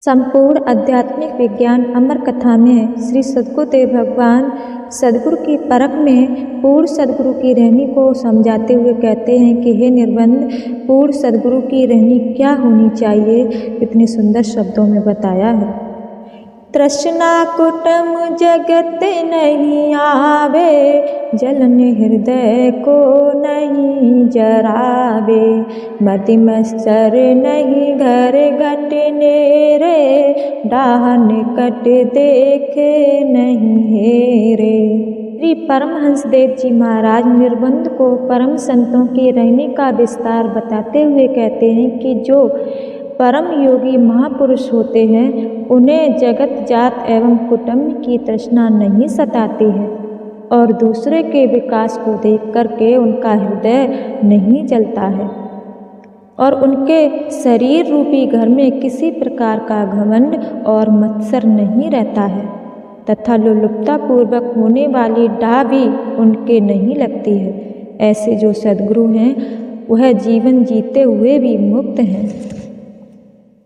संपूर्ण आध्यात्मिक विज्ञान अमर कथा में श्री सद्गुरुदेव भगवान सद्गुरु की परख में पूर्ण सद्गुरु की रहनी को समझाते हुए कहते हैं कि हे निर्बंध, पूर्ण सद्गुरु की रहनी क्या होनी चाहिए, इतने सुंदर शब्दों में बताया है। तृष्णा कुटम जगत नहीं आवे, जलन हृदय को नहीं जरावे। मति मत्सर नहीं घर घटने रे, डाहन कट देखे नहीं हेरे। श्री परमहंस देव जी महाराज निर्बंध को परम संतों के रहने का विस्तार बताते हुए कहते हैं कि जो परम योगी महापुरुष होते हैं उन्हें जगत जात एवं कुटुंब की तृष्णा नहीं सताती है और दूसरे के विकास को देख करके उनका हृदय नहीं जलता है और उनके शरीर रूपी घर में किसी प्रकार का घमंड और मत्सर नहीं रहता है तथा लोलुपता पूर्वक होने वाली डाह भी उनके नहीं लगती है। ऐसे जो सद्गुरु हैं वह जीवन जीते हुए भी मुक्त हैं।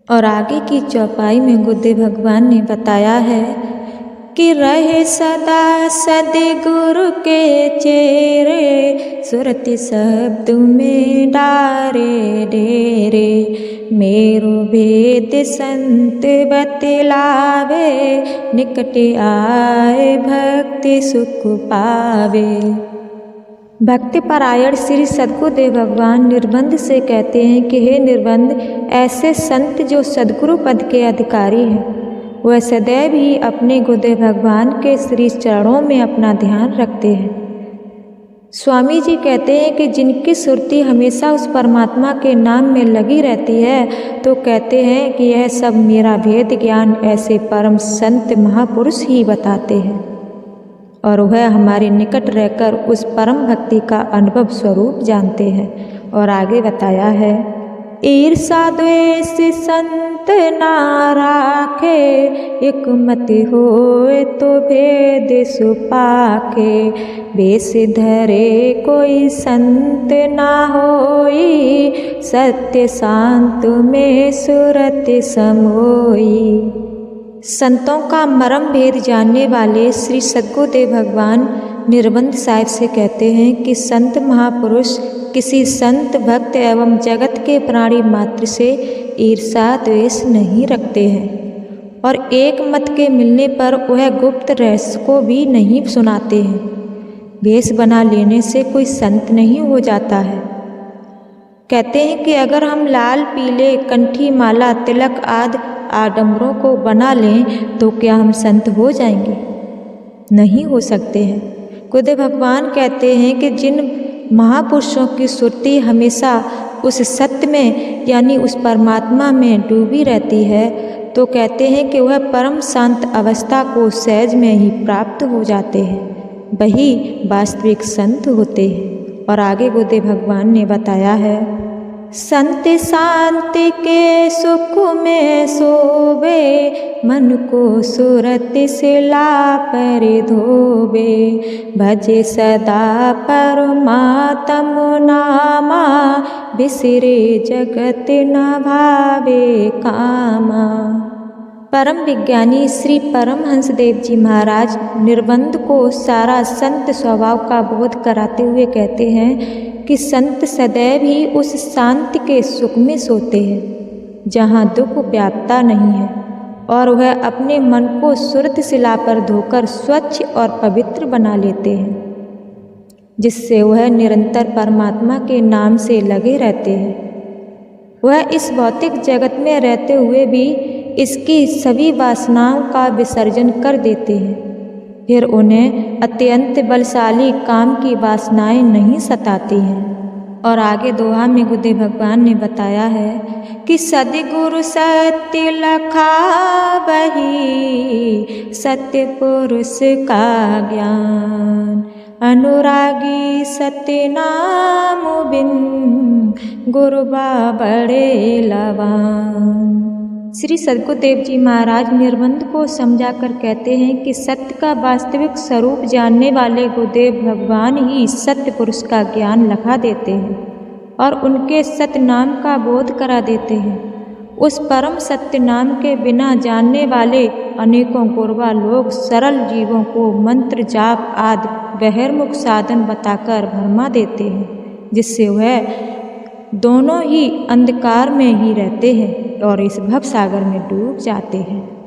और आगे की चौपाई में गुरुदेव भगवान ने बताया है कि रहे सदा सद्गुरु के चेरे, सुरति शब्द में डारे डेरे। मेरो भेद संत बतलावे, निकट आए भक्ति सुख पावे। भक्ति परायण श्री सद्गुरुदेव भगवान निर्बंध से कहते हैं कि हे निर्बंध, ऐसे संत जो सद्गुरु पद के अधिकारी हैं वह सदैव ही अपने गुरुदेव भगवान के श्री चरणों में अपना ध्यान रखते हैं। स्वामी जी कहते हैं कि जिनकी सुरती हमेशा उस परमात्मा के नाम में लगी रहती है तो कहते हैं कि यह सब मेरा भेद ज्ञान ऐसे परम संत महापुरुष ही बताते हैं और वह हमारे निकट रहकर उस परम भक्ति का अनुभव स्वरूप जानते हैं। और आगे बताया है, ईर्षा द्वेष संत ना राखे, एक मति होए तो भेद सुपाखे। बेस धरे कोई संत ना होई, सत्य शांत में सुरत समोई। संतों का मर्म भेद जानने वाले श्री सद्गुरुदेव भगवान निर्बंध साहिब से कहते हैं कि संत महापुरुष किसी संत भक्त एवं जगत के प्राणी मात्र से ईर्षा द्वेष नहीं रखते हैं और एक मत के मिलने पर वह गुप्त रहस्य को भी नहीं सुनाते हैं। भेष बना लेने से कोई संत नहीं हो जाता है। कहते हैं कि अगर हम लाल पीले कंठी माला तिलक आदि आडंबरों को बना लें तो क्या हम संत हो जाएंगे? नहीं हो सकते हैं। गुरुदेव भगवान कहते हैं कि जिन महापुरुषों की सुरती हमेशा उस सत्य में यानी उस परमात्मा में डूबी रहती है तो कहते हैं कि वह परम शांत अवस्था को सहज में ही प्राप्त हो जाते हैं, वही वास्तविक संत होते हैं। और आगे गुरुदेव भगवान ने बताया है, संत शांति के सुख में सोवे, मन को सुरत सिला पर धोवे। भजे सदा परमात्म नामा, बिसरे जगत न भावे कामा। परम विज्ञानी श्री परमहंस देव जी महाराज निर्बंध को सारा संत स्वभाव का बोध कराते हुए कहते हैं कि संत सदैव ही उस शांति के सुख में सोते हैं जहाँ दुख व्यापता नहीं है और वह अपने मन को सुरत शिला पर धोकर स्वच्छ और पवित्र बना लेते हैं, जिससे वह निरंतर परमात्मा के नाम से लगे रहते हैं। वह इस भौतिक जगत में रहते हुए भी इसकी सभी वासनाओं का विसर्जन कर देते हैं, फिर उन्हें अत्यंत बलशाली काम की वासनाएं नहीं सताती हैं। और आगे दोहा में गुरुदेव भगवान ने बताया है कि सद्गुरु सत्य लखावही, सत्य पुरुष का ज्ञान। अनुरागी सत्य नाम बिन, गुरुबा बड़े लवान। श्री सद्गुरुदेव जी महाराज निर्बंध को समझाकर कहते हैं कि सत्य का वास्तविक स्वरूप जानने वाले गुरुदेव भगवान ही सत्य पुरुष का ज्ञान लखा देते हैं और उनके सत्य नाम का बोध करा देते हैं। उस परम सत्य नाम के बिना जानने वाले अनेकों गुरबा लोग सरल जीवों को मंत्र जाप आदि बहिर्मुख साधन बताकर भरमा देते हैं, जिससे वह दोनों ही अंधकार में ही रहते हैं और इस भवसागर में डूब जाते हैं।